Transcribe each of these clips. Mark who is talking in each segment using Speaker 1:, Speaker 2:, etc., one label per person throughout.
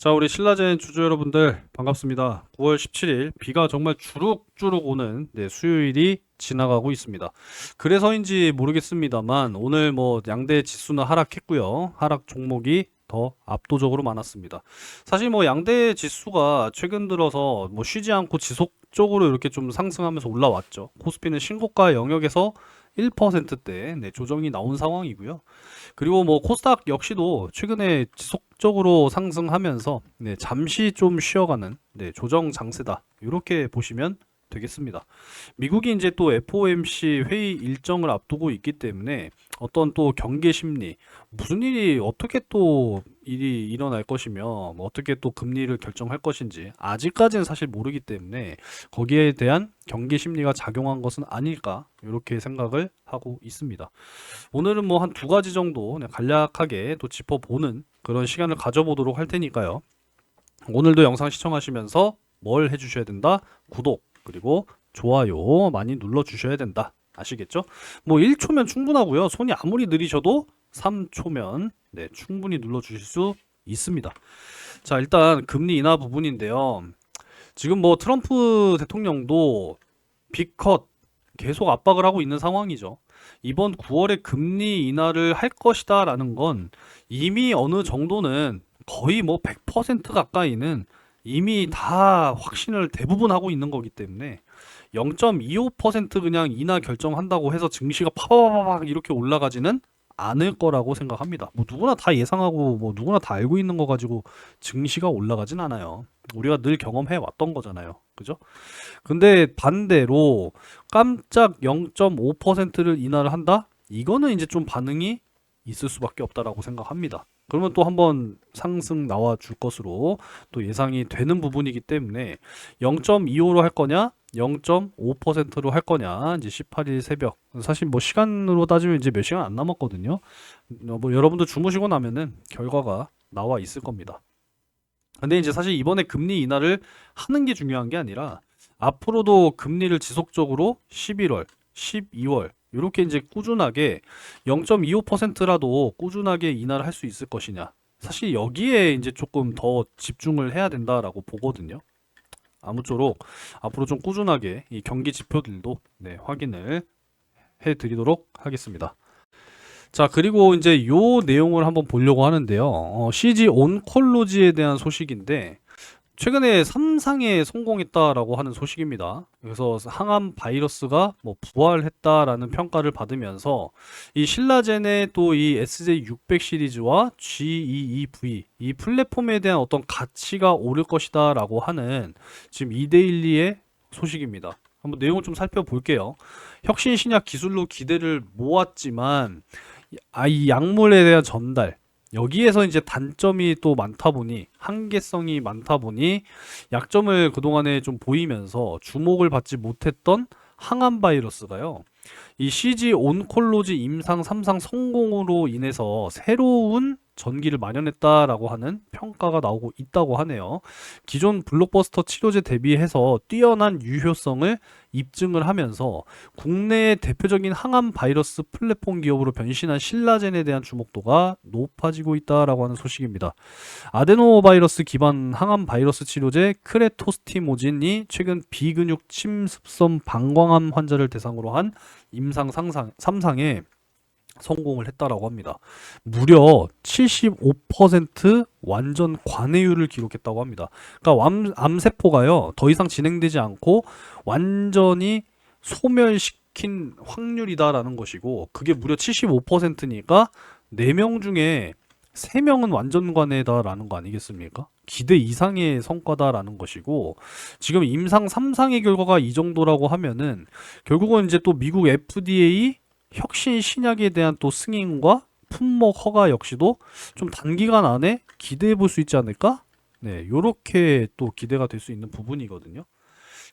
Speaker 1: 자, 우리 신라젠 주주 여러분들 반갑습니다. 9월 17일 비가 정말 주룩주룩 오는 수요일이 지나가고 있습니다. 그래서인지 모르겠습니다만 오늘 뭐 양대 지수는 하락했고요. 하락 종목이 더 압도적으로 많았습니다. 사실 뭐 양대 지수가 최근 들어서 뭐 쉬지 않고 지속적으로 이렇게 좀 상승하면서 올라왔죠. 코스피는 신고가 영역에서 1%대 조정이 나온 상황이고요. 그리고 뭐 코스닥 역시도 최근에 지속적으로 상승하면서 잠시 좀 쉬어가는 조정 장세다. 이렇게 보시면 되겠습니다. 미국이 이제 또 FOMC 회의 일정을 앞두고 있기 때문에 어떤 또 경계 심리, 무슨 일이 어떻게 또 일이 일어날 것이며 뭐 어떻게 또 금리를 결정할 것인지 아직까지는 사실 모르기 때문에 거기에 대한 경계 심리가 작용한 것은 아닐까 이렇게 생각을 하고 있습니다. 오늘은 뭐 한 두 가지 정도 그냥 간략하게 또 짚어보는 그런 시간을 가져보도록 할 테니까요. 오늘도 영상 시청하시면서 뭘 해주셔야 된다? 구독, 그리고 좋아요 많이 눌러주셔야 된다. 아시겠죠? 뭐 1초면 충분하고요. 손이 아무리 느리셔도 3초면 충분히 눌러주실 수 있습니다. 자, 일단 금리 인하 부분인데요. 지금 뭐 트럼프 대통령도 빅컷 계속 압박을 하고 있는 상황이죠. 이번 9월에 금리 인하를 할 것이다 라는 건 이미 어느 정도는 거의 뭐 100% 가까이는 이미 다 확신을 대부분 하고 있는 거기 때문에 0.25% 그냥 인하 결정한다고 해서 증시가 파바바박 이렇게 올라가지는 않을 거라고 생각합니다. 뭐 누구나 다 예상하고 뭐 누구나 다 알고 있는 거 가지고 증시가 올라가진 않아요. 우리가 늘 경험해 왔던 거잖아요. 그죠? 근데 반대로 깜짝 0.5%를 인하를 한다? 이거는 이제 좀 반응이 있을 수밖에 없다라고 생각합니다. 그러면 또 한번 상승 나와 줄 것으로 또 예상이 되는 부분이기 때문에 0.25로 할 거냐, 0.5%로 할 거냐, 이제 18일 새벽. 사실 뭐 시간으로 따지면 이제 몇 시간 안 남았거든요. 뭐 여러분들 주무시고 나면은 결과가 나와 있을 겁니다. 근데 이제 사실 이번에 금리 인하를 하는 게 중요한 게 아니라 앞으로도 금리를 지속적으로 11월, 12월 이렇게 이제 꾸준하게 0.25%라도 꾸준하게 인하를 할 수 있을 것이냐. 사실 여기에 이제 조금 더 집중을 해야 된다라고 보거든요. 아무쪼록 앞으로 좀 꾸준하게 이 경기 지표들도 확인을 해 드리도록 하겠습니다. 자, 그리고 이제 요 내용을 한번 보려고 하는데요. CG 온콜로지에 대한 소식인데 최근에 3상에 성공했다라고 하는 소식입니다. 그래서 항암 바이러스가 뭐 부활했다라는 평가를 받으면서 이 신라젠의 또 이 SJ600 시리즈와 G22V 이 플랫폼에 대한 어떤 가치가 오를 것이다라고 하는 지금 이데일리의 소식입니다. 한번 내용을 좀 살펴볼게요. 혁신 신약 기술로 기대를 모았지만 이 약물에 대한 전달 여기에서 이제 단점이 또 많다 보니 한계성이 많다 보니 약점을 그동안에 좀 보이면서 주목을 받지 못했던 항암 바이러스가요. 이 CG 온콜로지 임상 3상 성공으로 인해서 새로운 전기를 마련했다라고 하는 평가가 나오고 있다고 하네요. 기존 블록버스터 치료제 대비해서 뛰어난 유효성을 입증을 하면서 국내의 대표적인 항암 바이러스 플랫폼 기업으로 변신한 신라젠에 대한 주목도가 높아지고 있다라고 하는 소식입니다. 아데노바이러스 기반 항암 바이러스 치료제 크레토스티모진이 최근 비근육 침습성 방광암 환자를 대상으로 한 임상 3상에 성공을 했다라고 합니다. 무려 75% 완전 관해율을 기록했다고 합니다. 그러니까 암세포가요 더 이상 진행되지 않고 완전히 소멸시킨 확률이다라는 것이고 그게 무려 75%니까 4명 중에 3명은 완전 관해다라는 거 아니겠습니까? 기대 이상의 성과다라는 것이고 지금 임상 3상의 결과가 이 정도라고 하면은 결국은 이제 또 미국 FDA 혁신 신약에 대한 또 승인과 품목 허가 역시도 좀 단기간 안에 기대해 볼 수 있지 않을까? 요렇게 또 기대가 될 수 있는 부분이거든요.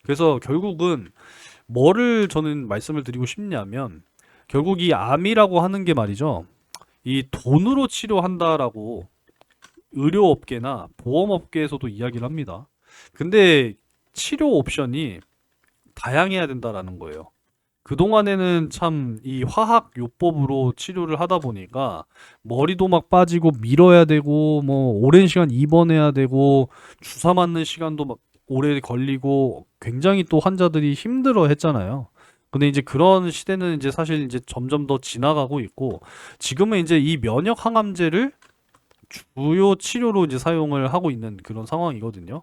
Speaker 1: 그래서 결국은 뭐를 저는 말씀을 드리고 싶냐면 결국 이 암이라고 하는 게 말이죠. 이 돈으로 치료한다라고 의료업계나 보험업계에서도 이야기를 합니다. 근데 치료 옵션이 다양해야 된다라는 거예요. 그동안에는 참 이 화학 요법으로 치료를 하다 보니까 머리도 막 빠지고 밀어야 되고 뭐 오랜 시간 입원해야 되고 주사 맞는 시간도 막 오래 걸리고 굉장히 또 환자들이 힘들어 했잖아요. 근데 이제 그런 시대는 이제 사실 이제 점점 더 지나가고 있고 지금은 이제 이 면역 항암제를 주요 치료로 이제 사용을 하고 있는 그런 상황이거든요.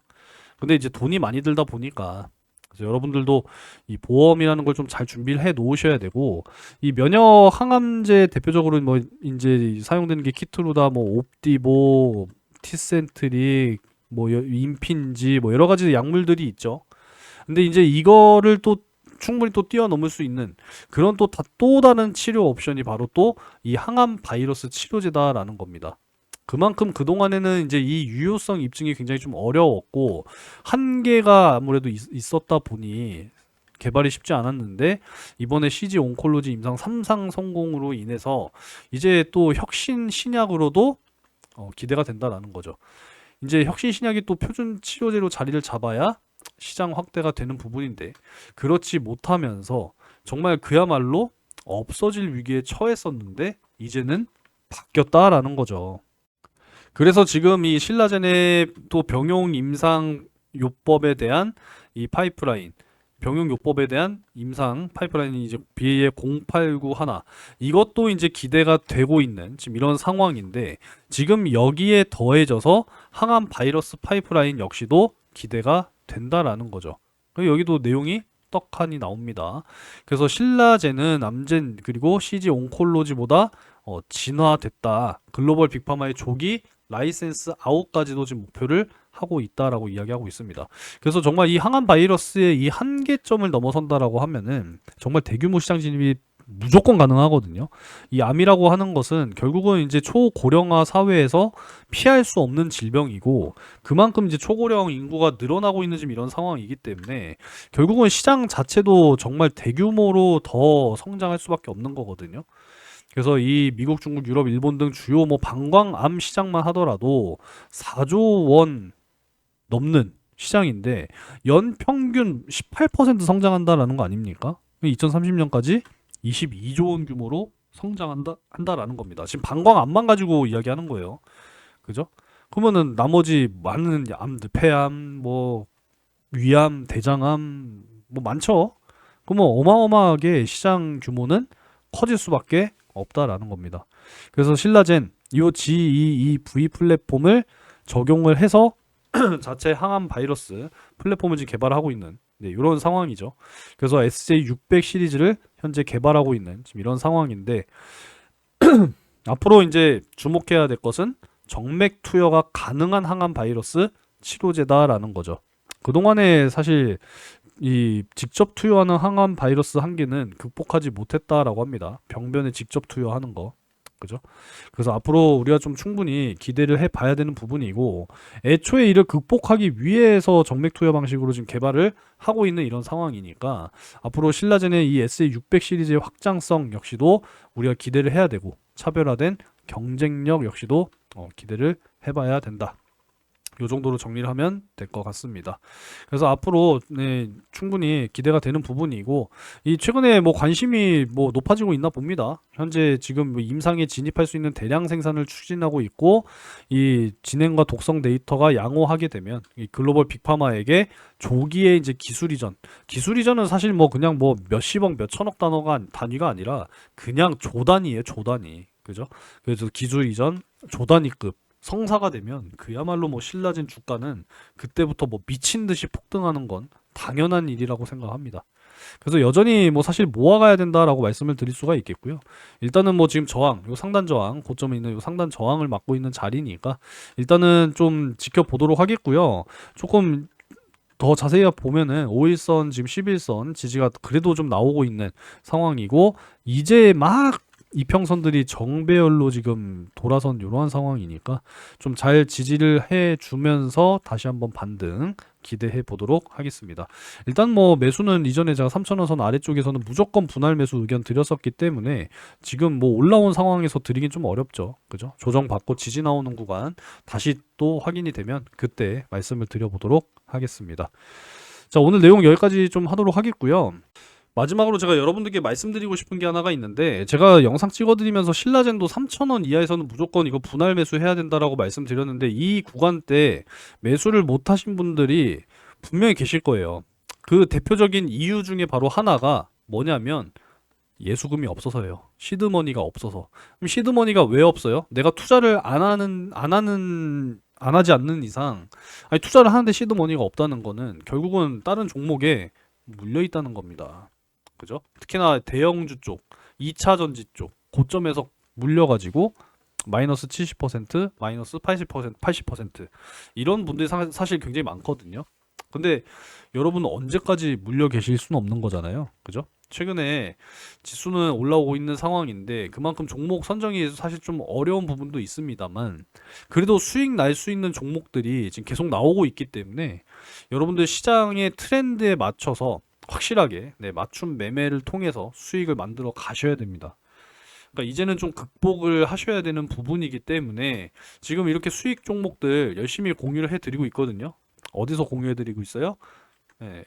Speaker 1: 근데 이제 돈이 많이 들다 보니까 그래서 여러분들도 이 보험이라는 걸 좀 잘 준비를 해 놓으셔야 되고 이 면역 항암제 대표적으로 뭐 이제 사용되는 게 키트루다, 뭐 옵디보, 티센트릭, 뭐 임핀지 뭐 여러 가지 약물들이 있죠. 근데 이제 이거를 또 충분히 또 뛰어넘을 수 있는 그런 또 다른 치료 옵션이 바로 또 이 항암 바이러스 치료제다라는 겁니다. 그만큼 그동안에는 이제 이 유효성 입증이 굉장히 좀 어려웠고 한계가 아무래도 있었다 보니 개발이 쉽지 않았는데 이번에 CG 온콜로지 임상 3상 성공으로 인해서 이제 또 혁신 신약으로도 기대가 된다라는 거죠. 이제 혁신 신약이 또 표준 치료제로 자리를 잡아야 시장 확대가 되는 부분인데 그렇지 못하면서 정말 그야말로 없어질 위기에 처했었는데 이제는 바뀌었다라는 거죠. 그래서 지금 이 신라젠의 또 병용 임상 요법에 대한 이 파이프라인, 병용 요법에 대한 임상 파이프라인이 이제 BA의 0891 이것도 이제 기대가 되고 있는 지금 이런 상황인데 지금 여기에 더해져서 항암 바이러스 파이프라인 역시도 기대가 된다라는 거죠. 그리고 여기도 내용이 떡하니 나옵니다. 그래서 신라젠은 암젠 그리고 CG 온콜로지보다 진화됐다. 글로벌 빅파마의 조기 라이센스 아웃까지도 지금 목표를 하고 있다라고 이야기하고 있습니다. 그래서 정말 이 항암 바이러스의 이 한계점을 넘어선다라고 하면은 정말 대규모 시장 진입이 무조건 가능하거든요. 이 암이라고 하는 것은 결국은 이제 초고령화 사회에서 피할 수 없는 질병이고 그만큼 이제 초고령 인구가 늘어나고 있는 지금 이런 상황이기 때문에 결국은 시장 자체도 정말 대규모로 더 성장할 수밖에 없는 거거든요. 그래서 이 미국, 중국, 유럽, 일본 등 주요 뭐 방광암 시장만 하더라도 4조 원 넘는 시장인데 연평균 18% 성장한다라는 거 아닙니까? 2030년까지 22조 원 규모로 한다라는 겁니다. 지금 방광암만 가지고 이야기하는 거예요. 그죠? 그러면은 나머지 많은 암들, 폐암, 뭐 위암, 대장암 뭐 많죠. 그러면 어마어마하게 시장 규모는 커질 수밖에 없다라는 겁니다. 그래서 신라젠 이 GEEV 플랫폼을 적용을 해서 자체 항암 바이러스 플랫폼을 지금 개발하고 있는 이런 상황이죠. 그래서 SJ600 시리즈를 현재 개발하고 있는 지금 이런 상황인데 앞으로 이제 주목해야 될 것은 정맥 투여가 가능한 항암 바이러스 치료제다라는 거죠. 그동안에 사실 이 직접 투여하는 항암 바이러스 한계는 극복하지 못했다라고 합니다. 병변에 직접 투여하는 거. 그죠? 그래서 앞으로 우리가 좀 충분히 기대를 해봐야 되는 부분이고 애초에 이를 극복하기 위해서 정맥 투여 방식으로 지금 개발을 하고 있는 이런 상황이니까 앞으로 신라젠의 이 SA600 시리즈의 확장성 역시도 우리가 기대를 해야 되고 차별화된 경쟁력 역시도 기대를 해봐야 된다. 요 정도로 정리를 하면 될 것 같습니다. 그래서 앞으로 충분히 기대가 되는 부분이고 이 최근에 뭐 관심이 뭐 높아지고 있나 봅니다. 현재 지금 뭐 임상에 진입할 수 있는 대량 생산을 추진하고 있고 이 진행과 독성 데이터가 양호하게 되면 이 글로벌 빅파마에게 조기에 이제 기술 이전은 사실 뭐 그냥 뭐 몇십억 몇천억 단위가 아니라 그냥 조 단위예요, 조 단위. 그죠? 그래서 기술 이전 조 단위급 성사가 되면 그야말로 뭐 신라젠 주가는 그때부터 뭐 미친 듯이 폭등하는 건 당연한 일이라고 생각합니다. 그래서 여전히 뭐 사실 모아가야 된다라고 말씀을 드릴 수가 있겠고요. 일단은 뭐 지금 요 상단 저항, 고점에 있는 요 상단 저항을 막고 있는 자리니까 일단은 좀 지켜보도록 하겠고요. 조금 더 자세히 보면은 5일선 지금 11선 지지가 그래도 좀 나오고 있는 상황이고 이제 막 이평선들이 정배열로 지금 돌아선 이러한 상황이니까 좀 잘 지지를 해주면서 다시 한번 반등 기대해 보도록 하겠습니다. 일단 뭐 매수는 이전에 제가 3,000원선 아래쪽에서는 무조건 분할 매수 의견 드렸었기 때문에 지금 뭐 올라온 상황에서 드리긴 좀 어렵죠. 그죠? 조정받고 지지 나오는 구간 다시 또 확인이 되면 그때 말씀을 드려보도록 하겠습니다. 자, 오늘 내용 여기까지 좀 하도록 하겠고요. 마지막으로 제가 여러분들께 말씀드리고 싶은 게 하나가 있는데, 제가 영상 찍어드리면서 신라젠도 3,000원 이하에서는 무조건 이거 분할 매수해야 된다라고 말씀드렸는데, 이 구간대 매수를 못 하신 분들이 분명히 계실 거예요. 그 대표적인 이유 중에 바로 하나가 뭐냐면 예수금이 없어서예요. 시드머니가 없어서. 그럼 시드머니가 왜 없어요? 내가 투자를 안 하지 않는 이상, 아니 투자를 하는데 시드머니가 없다는 거는 결국은 다른 종목에 물려 있다는 겁니다. 그죠? 특히나 대형주 쪽, 2차 전지 쪽 고점에서 물려가지고 마이너스 70%, 마이너스 80%, 80% 이런 분들이 사실 굉장히 많거든요. 근데 여러분은 언제까지 물려 계실 수는 없는 거잖아요. 그죠? 최근에 지수는 올라오고 있는 상황인데 그만큼 종목 선정이 사실 좀 어려운 부분도 있습니다만, 그래도 수익 날 수 있는 종목들이 지금 계속 나오고 있기 때문에 여러분들 시장의 트렌드에 맞춰서 확실하게 맞춤 매매를 통해서 수익을 만들어 가셔야 됩니다. 그러니까 이제는 좀 극복을 하셔야 되는 부분이기 때문에 지금 이렇게 수익 종목들 열심히 공유를 해드리고 있거든요. 어디서 공유해드리고 있어요?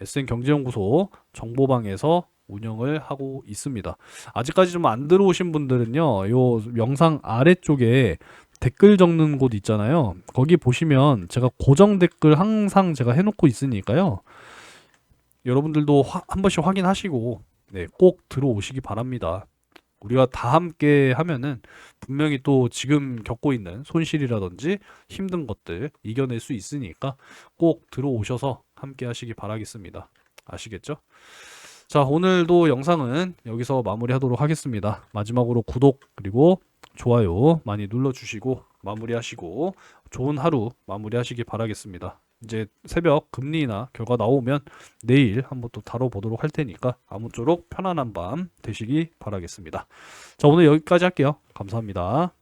Speaker 1: SN경제연구소 정보방에서 운영을 하고 있습니다. 아직까지 좀 안 들어오신 분들은요, 요 영상 아래쪽에 댓글 적는 곳 있잖아요. 거기 보시면 제가 고정 댓글 항상 제가 해놓고 있으니까요. 여러분들도 한 번씩 확인하시고 꼭 들어오시기 바랍니다. 우리가 다 함께 하면은 분명히 또 지금 겪고 있는 손실이라든지 힘든 것들 이겨낼 수 있으니까 꼭 들어오셔서 함께 하시기 바라겠습니다. 아시겠죠? 자, 오늘도 영상은 여기서 마무리하도록 하겠습니다. 마지막으로 구독 그리고 좋아요 많이 눌러주시고 마무리하시고 좋은 하루 마무리하시기 바라겠습니다. 이제 새벽 금리나 결과 나오면 내일 한번 또 다뤄보도록 할 테니까 아무쪼록 편안한 밤 되시기 바라겠습니다. 자, 오늘 여기까지 할게요. 감사합니다.